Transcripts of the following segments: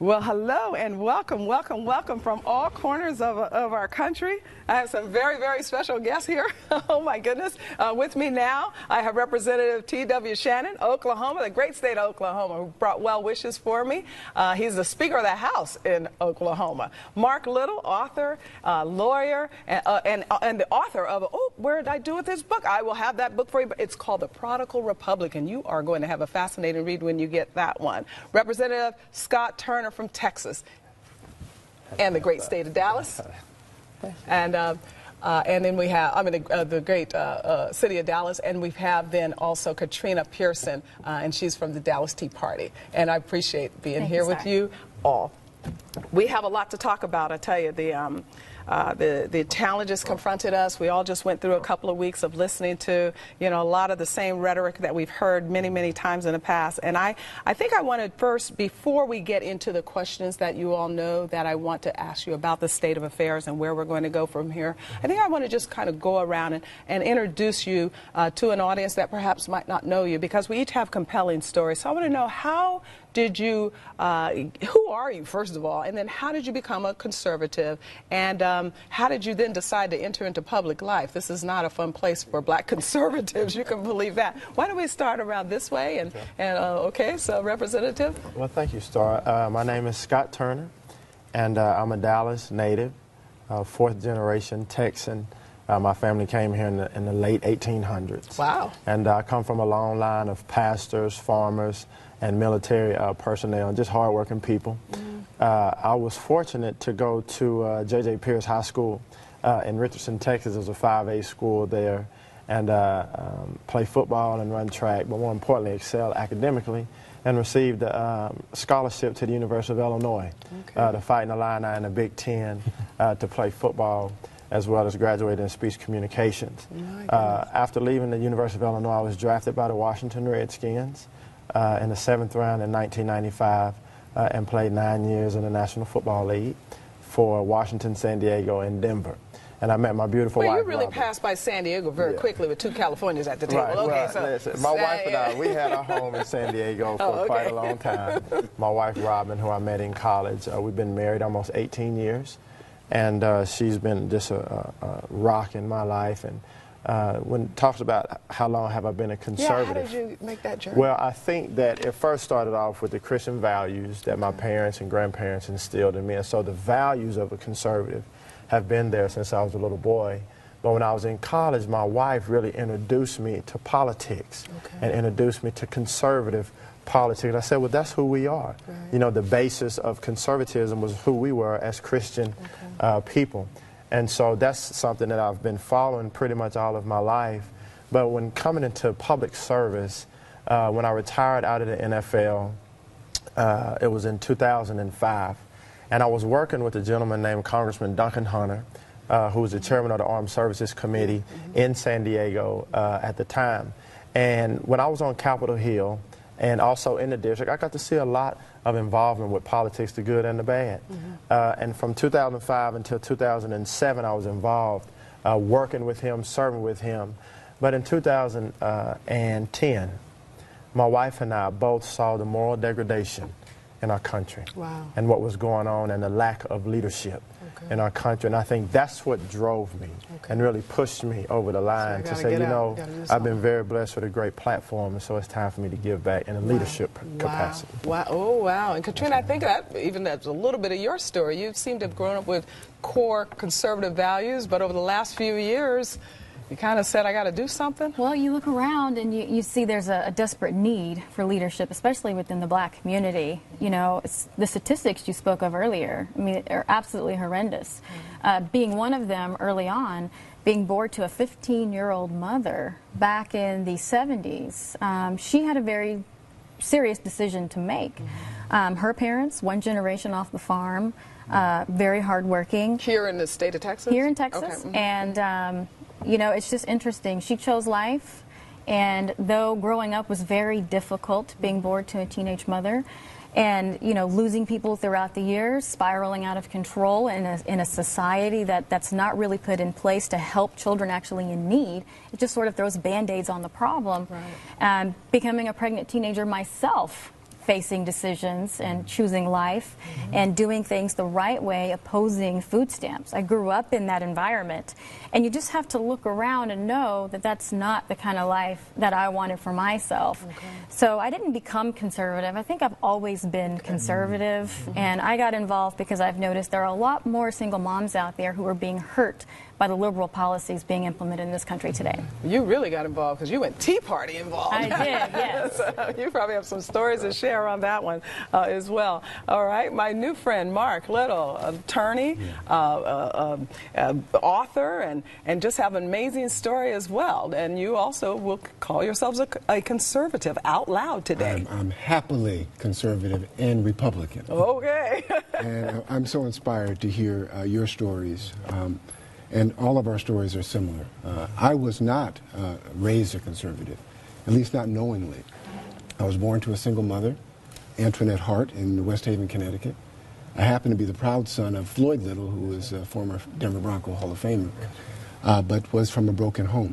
Well, hello and welcome, welcome, welcome from all corners of our country. I have some very, very special guests here. Oh, my goodness. With me now, I have Representative T.W. Shannon, Oklahoma, the great state of Oklahoma, who brought well wishes for me. He's the Speaker of the House in Oklahoma. Mark Little, author, lawyer, and the author of, where did I do with this book? I will have that book for you. It's called The Prodigal Republican. You are going to have a fascinating read when you get that one. Representative Scott Turner from Texas and the great state of Dallas. And then we have, the great city of Dallas, and we have then also Katrina Pearson, and she's from the Dallas Tea Party. And I appreciate being here with you all. We have a lot to talk about, I tell you. The challenges confronted us. We all just went through a couple of weeks of listening to, a lot of the same rhetoric that we've heard many, many times in the past. And I think I wanted first, before we get into the questions that you all know that I want to ask you about the state of affairs and where we're going to go from here, I think I want to just kind of go around and introduce you to an audience that perhaps might not know you, because we each have compelling stories. So I want to know, how did you, who are you, first of all, and then how did you become a conservative, and how did you then decide to enter into public life? This is not a fun place for black conservatives, you can believe that. Why don't we start around this way? Okay, so Representative. Well, thank you, Star. My name is Scott Turner, and I'm a Dallas native, fourth generation Texan. My family came here in the late 1800s. Wow. And I come from a long line of pastors, farmers, and military personnel, just hardworking people. I was fortunate to go to J.J. Pierce High School in Richardson, Texas. It was a 5A school there, and play football and run track, but more importantly, excel academically, and received a scholarship to the University of Illinois to fight in the Illini in the Big Ten, to play football, as well as graduate in speech communications. After leaving the University of Illinois, I was drafted by the Washington Redskins in the 7th round in 1995, and played 9 years in the National Football League for Washington, San Diego, and Denver. And I met my beautiful wife. Well, you really Robin. Passed by San Diego very quickly with two Californians at the table. Right. Okay, well, listen, my wife and I, we had our home in San Diego for quite a long time. My wife, Robin, who I met in college, we've been married almost 18 years. And she's been just a rock in my life. And when it talks about how long have I been a conservative. Yeah, how did you make that journey? Well, I think that it first started off with the Christian values that my parents and grandparents instilled in me. And so the values of a conservative have been there since I was a little boy. But when I was in college, my wife really introduced me to politics and introduced me to conservative politics. I said, well, that's who we are. Right. The basis of conservatism was who we were as Christian people. And so that's something that I've been following pretty much all of my life. But when coming into public service, when I retired out of the NFL, it was in 2005. And I was working with a gentleman named Congressman Duncan Hunter, who was the chairman of the Armed Services Committee in San Diego at the time. And when I was on Capitol Hill, and also in the district, I got to see a lot of involvement with politics, the good and the bad. And from 2005 until 2007, I was involved working with him, serving with him. But in 2010, my wife and I both saw the moral degradation in our country and what was going on and the lack of leadership in our country. And I think that's what drove me and really pushed me over the line to say, I've been very blessed with a great platform, and so it's time for me to give back in a leadership capacity. Wow. Oh, wow. And Katrina, I think that's a little bit of your story. You seem to have grown up with core conservative values, but over the last few years, you kind of said, I got to do something? Well, you look around and you see there's a desperate need for leadership, especially within the black community. The statistics you spoke of earlier, are absolutely horrendous. Being one of them early on, being born to a 15-year-old mother back in the 70s, she had a very serious decision to make. Her parents, one generation off the farm, very hardworking. Here in the state of Texas? Here in Texas. And it's just interesting. She chose life, and though growing up was very difficult, being born to a teenage mother, and losing people throughout the years, spiraling out of control in a society that's not really put in place to help children actually in need, it just sort of throws Band-Aids on the problem. Becoming a pregnant teenager myself, facing decisions and choosing life and doing things the right way, opposing food stamps. I grew up in that environment, and you just have to look around and know that that's not the kind of life that I wanted for myself. So I didn't become conservative. I think I've always been conservative, and I got involved because I've noticed there are a lot more single moms out there who are being hurt by the liberal policies being implemented in this country today. You really got involved because you went Tea Party involved. I did, yes. So you probably have some stories to share on that one as well. All right, my new friend Mark Little, attorney, author, and just have an amazing story as well. And you also will call yourselves a conservative out loud today. I'm happily conservative and Republican. Okay. And I'm so inspired to hear your stories. And all of our stories are similar. I was not raised a conservative, at least not knowingly. I was born to a single mother, Antoinette Hart, in West Haven, Connecticut. I happen to be the proud son of Floyd Little, who was a former Denver Bronco Hall of Famer, but was from a broken home.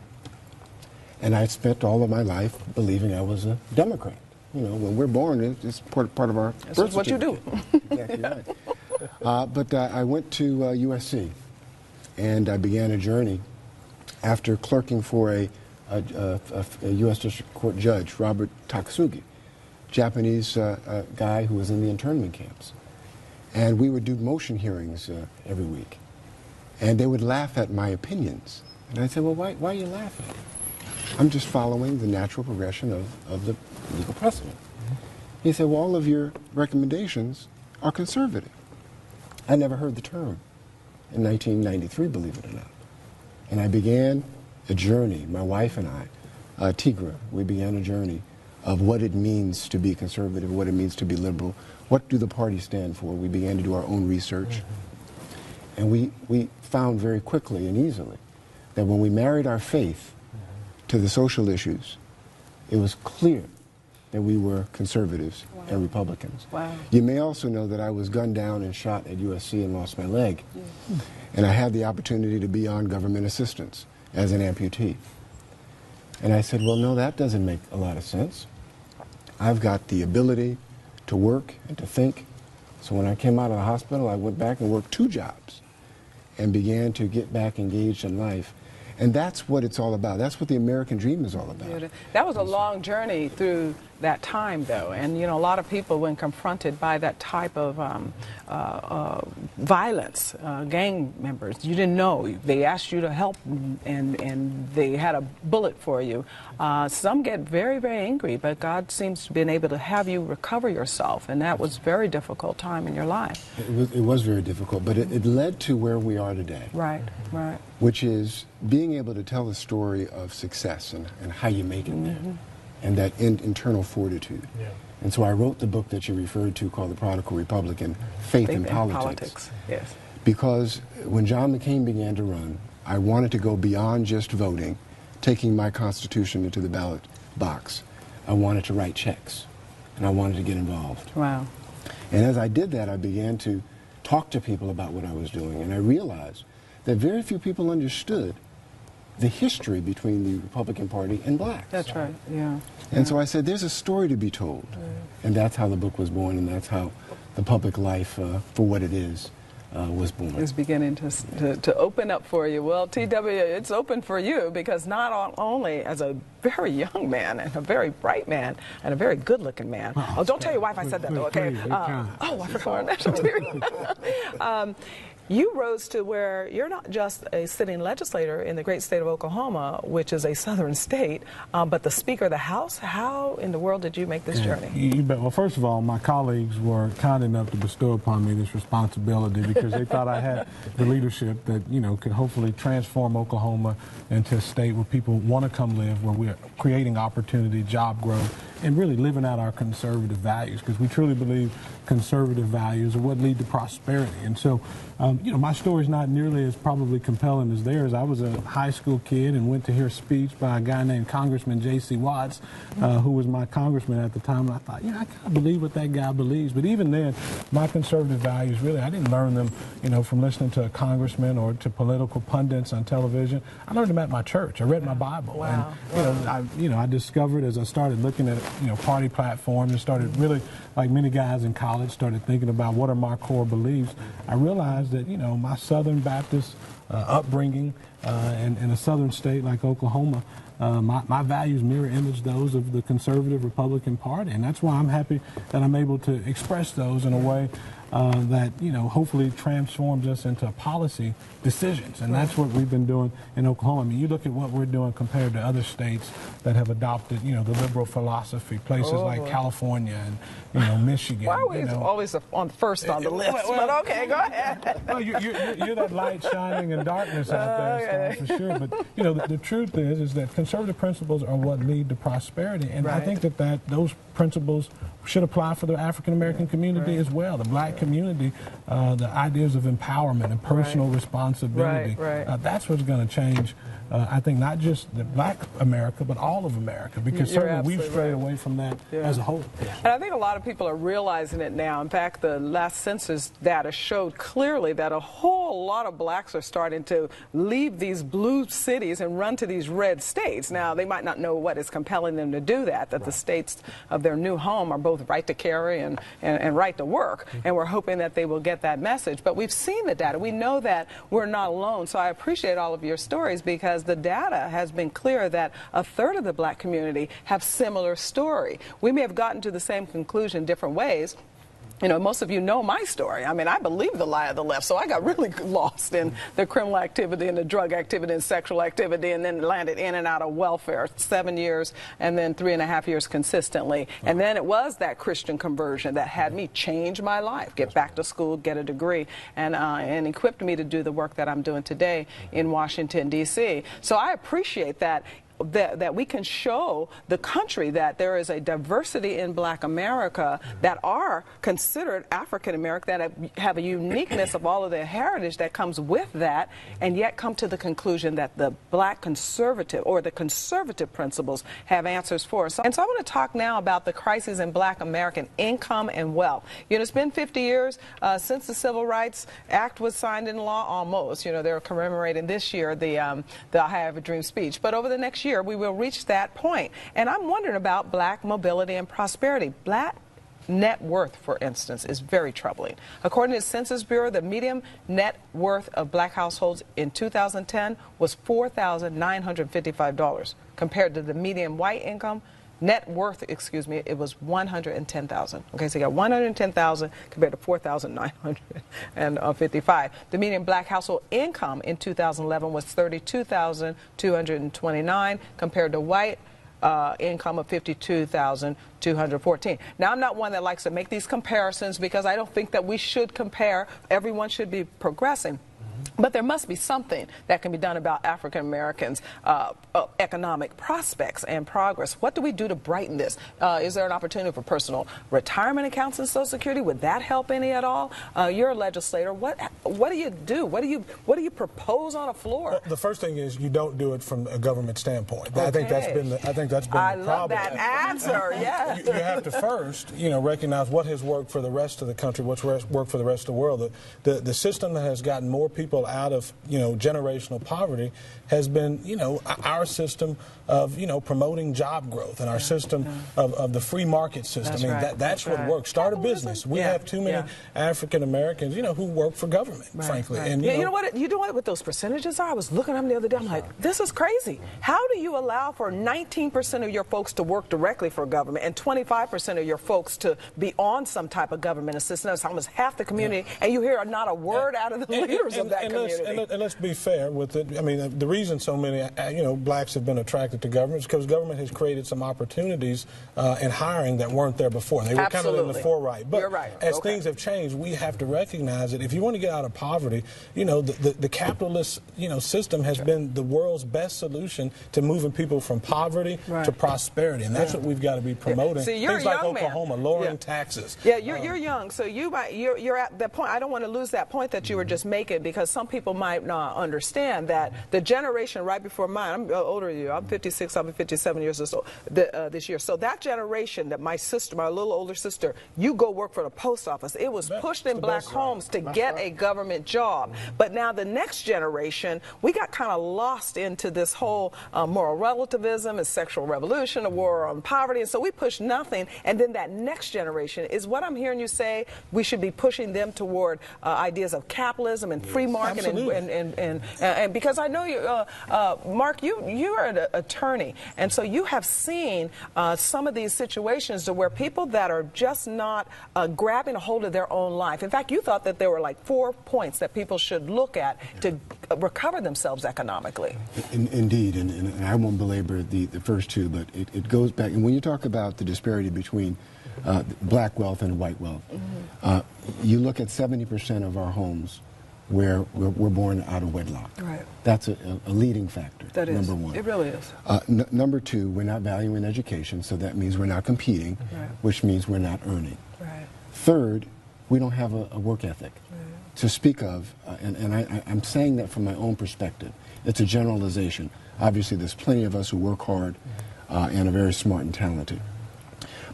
And I spent all of my life believing I was a Democrat. You know, when we're born, it's part of our birth certificate. That's what you do. Exactly right. But I went to USC. And I began a journey after clerking for a U.S. District Court judge, Robert Takasugi, Japanese guy who was in the internment camps. And we would do motion hearings every week. And they would laugh at my opinions. And I said, well, why are you laughing? I'm just following the natural progression of the legal precedent. He said, well, all of your recommendations are conservative. I never heard the term. In 1993, believe it or not. And I began a journey, my wife and I, Tigra, we began a journey of what it means to be conservative, what it means to be liberal, what do the parties stand for. We began to do our own research. And we found very quickly and easily that when we married our faith to the social issues, it was clear that we were conservatives and Republicans. Wow. You may also know that I was gunned down and shot at USC and lost my leg. And I had the opportunity to be on government assistance as an amputee. And I said, well, no, that doesn't make a lot of sense. I've got the ability to work and to think. So when I came out of the hospital, I went back and worked 2 jobs and began to get back engaged in life. And that's what it's all about. That's what the American dream is all about. That was a long journey through that time, though. And, you know, a lot of people, when confronted by that type of violence, gang members, you didn't know. They asked you to help, and they had a bullet for you. Some get very, very angry, but God seems to have been able to have you recover yourself, and that was a very difficult time in your life. It was very difficult, but it led to where we are today. Right, right. Which is being able to tell the story of success and how you make it there, and that internal fortitude. Yeah. And so I wrote the book that you referred to called The Prodigal Republican, Faith in Politics. Yes. Because when John McCain began to run, I wanted to go beyond just voting, taking my Constitution into the ballot box. I wanted to write checks, and I wanted to get involved. Wow. And as I did that, I began to talk to people about what I was doing, and I realized that very few people understood the history between the Republican Party and blacks. That's right, yeah. And so I said, there's a story to be told. And that's how the book was born, and that's how the public life, for what it is, was born. It's beginning to open up for you. Well, TW, it's open for you because not only as a very young man and a very bright man and a very good-looking man. Oh, don't tell your wife I said that, though, okay? Oh, I forgot on national TV. You rose to where you're not just a sitting legislator in the great state of Oklahoma, which is a southern state, but the Speaker of the House. How in the world did you make this journey? You bet. Well, first of all, my colleagues were kind enough to bestow upon me this responsibility because they thought I had the leadership that, you know, could hopefully transform Oklahoma into a state where people want to come live, where we're creating opportunity, job growth, and really living out our conservative values, because we truly believe conservative values are what lead to prosperity. And so, you know, my story's not nearly as probably compelling as theirs. I was a high school kid and went to hear a speech by a guy named Congressman J.C. Watts, who was my congressman at the time. And I thought, yeah, I can't believe what that guy believes. But even then, my conservative values, really, I didn't learn them, you know, from listening to a congressman or to political pundits on television. I learned them at my church. I read my Bible. Wow. And, I discovered as I started looking at party platforms and started really, like many guys in college, started thinking about what are my core beliefs. I realized that, my Southern Baptist upbringing in a southern state like Oklahoma, my values mirror image those of the conservative Republican Party, and that's why I'm happy that I'm able to express those in a way that hopefully transforms us into policy decisions, and that's what we've been doing in Oklahoma. I mean, you look at what we're doing compared to other states that have adopted the liberal philosophy, places like California and Michigan. Why are we always on first on the list? But okay, go ahead. Well, you're that light shining in darkness out there, Star, for sure. But the truth is that conservative principles are what lead to prosperity, and I think that those principles should apply for the African American community as well, the Black community, the ideas of empowerment and personal responsibility. That's what's going to change, I think, not just the Black America, but all of America, because certainly we've strayed away from that as a whole. And I think a lot of people are realizing it now. In fact, the last census data showed clearly that a whole lot of Blacks are starting to leave these blue cities and run to these red states. Now, they might not know what is compelling them to do that the states of their new home are both right to carry and right to work, and we're hoping that they will get that message. But we've seen the data. We know that we're not alone, so I appreciate all of your stories, because the data has been clear that a third of the Black community have similar story. We may have gotten to the same conclusion different ways. Most of you know my story. I mean, I believe the lie of the left, so I got really lost in the criminal activity and the drug activity and sexual activity, and then landed in and out of welfare, 7 years and then 3.5 years consistently. And then it was that Christian conversion that had me change my life, get back to school, get a degree, and equipped me to do the work that I'm doing today in Washington, D.C. So I appreciate that we can show the country that there is a diversity in Black America that are considered African American, that have a uniqueness of all of their heritage that comes with that, and yet come to the conclusion that the Black conservative or the conservative principles have answers for us. And so I want to talk now about the crisis in Black American income and wealth. It's been 50 years since the Civil Rights Act was signed into law, almost. They're commemorating this year the I Have a Dream speech. But over the next year, we will reach that point. And I'm wondering about Black mobility and prosperity. Black net worth, for instance, is very troubling. According to the Census Bureau, the median net worth of Black households in 2010 was $4,955, compared to the median white income net worth, it was $110,000. Okay, so you got $110,000 compared to $4,955. The median Black household income in 2011 was $32,229 compared to white income of $52,214. Now, I'm not one that likes to make these comparisons, because I don't think that we should compare. Everyone should be progressing. But there must be something that can be done about African Americans' economic prospects and progress. What do we do to brighten this? Is there an opportunity for personal retirement accounts and Social Security? Would that help any at all? You're a legislator. What do you do? What do you propose on a floor? Well, the first thing is you don't do it from a government standpoint. Okay. I think that's been the problem. I love that answer. Yeah. You have to first, recognize what has worked for the rest of the country, what's worked for the rest of the world. The system that has gotten more people out of generational poverty has been our system of promoting job growth, and our system of the free market system. That's what works. Start a business. We have too many African Americans who work for government, frankly. And you know what those percentages are? I was looking at them the other day. I'm like, this is crazy. How do you allow for 19% of your folks to work directly for government and 25% of your folks to be on some type of government assistance? That's almost half the community, and you hear not a word out of the leaders of that community. And let's be fair with it. I mean, the reason so many Blacks have been attracted to government is because government has created some opportunities in hiring that weren't there before. They were kind of in the forefront. But as things have changed, we have to recognize that if you want to get out of poverty, the capitalist system has been the world's best solution to moving people from poverty to prosperity, and that's what we've got to be promoting. See, you're things like Oklahoma, lowering taxes. Yeah, you're young, so you're at that point. I don't want to lose that point that you were just making, because some some people might not understand that the generation right before mine, I'm older than you, I'm 56, I'll be 57 years or so this year. So that generation that my sister, my little older sister, you go work for the post office. It was pushed in black homes to get a government job. But now the next generation, we got kind of lost into this whole moral relativism and sexual revolution, a war on poverty, and so we push nothing. And then that next generation is what I'm hearing you say, we should be pushing them toward ideas of capitalism and free market, and because I know you, Mark, you are an attorney, and so you have seen some of these situations where people that are just not grabbing a hold of their own life. In fact, you thought that there were like 4 points that people should look at to recover themselves economically. Indeed, and I won't belabor the first two, but it goes back, and when you talk about the disparity between black wealth and white wealth, you look at 70% of our homes where we're born out of wedlock. Right. That's a leading factor. That is. Number one. It really is. Number two, we're not valuing education, so that means we're not competing, which means we're not earning. Right. Third, we don't have a work ethic to speak of, and I'm saying that from my own perspective. It's a generalization. Obviously, there's plenty of us who work hard and are very smart and talented.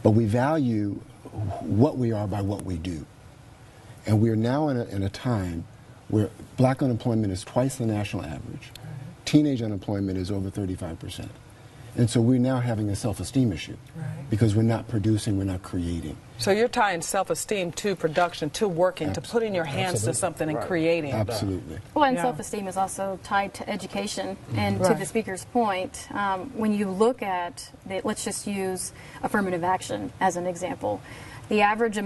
But we value what we are by what we do. And we're now in a time where black unemployment is twice the national average. Teenage unemployment is over 35%. And so we're now having a self-esteem issue because we're not producing, we're not creating. So you're tying self-esteem to production, to working, to putting your hands to something and creating. Absolutely. Well, and self-esteem is also tied to education. And to the speaker's point, when you look at, let's just use affirmative action as an example. The average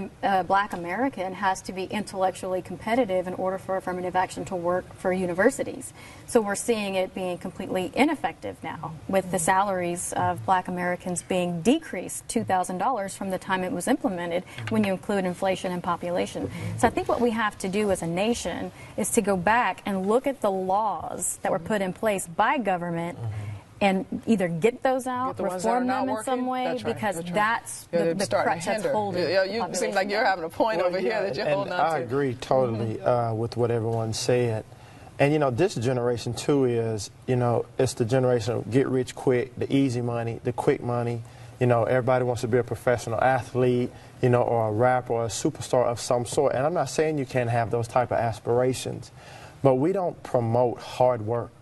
black American has to be intellectually competitive in order for affirmative action to work for universities. So we're seeing it being completely ineffective now, with the salaries of black Americans being decreased $2,000 from the time it was implemented when you include inflation and population. So I think what we have to do as a nation is to go back and look at the laws that were put in place by government and either get those out, reform them in some way, because that's the crutch that's holding you seem like you're having a point over here that you're holding on to. I agree totally with what everyone said. And, you know, this generation, too, is, you know, it's the generation of get rich quick, the easy money, the quick money. You know, everybody wants to be a professional athlete, you know, or a rapper or a superstar of some sort. And I'm not saying you can't have those type of aspirations, but we don't promote hard work.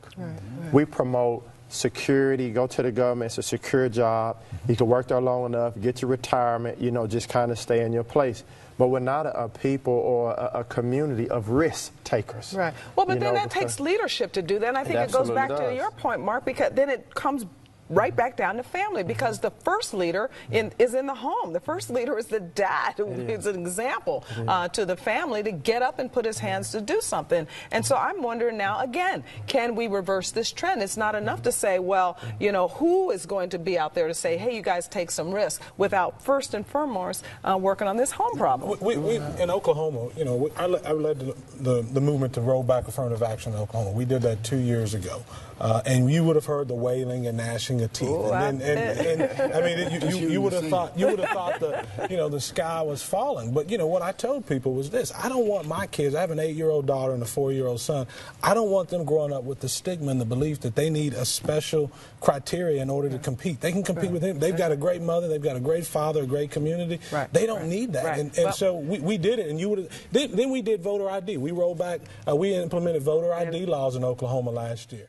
We promote security. Go to the government, it's a secure job. You can work there long enough, get your retirement, you know, just kind of stay in your place. But we're not a people or a community of risk takers. Right. Well, but then that takes leadership to do that. And I think it goes back to your point, Mark, because then it comes right back down to family, because the first leader is in the home. The first leader is the dad, who is an example to the family to get up and put his hands to do something. And so I'm wondering now, again, can we reverse this trend? It's not enough to say, well, you know, who is going to be out there to say, hey, you guys take some risks, without first and foremost working on this home problem. We in Oklahoma, you know, I led the movement to roll back affirmative action in Oklahoma. We did that 2 years ago. And you would have heard the wailing and gnashing of teeth. Ooh, and I mean, you would have thought the sky was falling. But you know what I told people was this: I don't want my kids. I have an 8-year-old daughter and a 4-year-old son. I don't want them growing up with the stigma and the belief that they need a special criteria in order to compete. They can compete with him. They've got a great mother. They've got a great father, a great community. They don't need that. And so we did it. And you would then we did voter ID. We rolled back. We implemented voter ID laws in Oklahoma last year.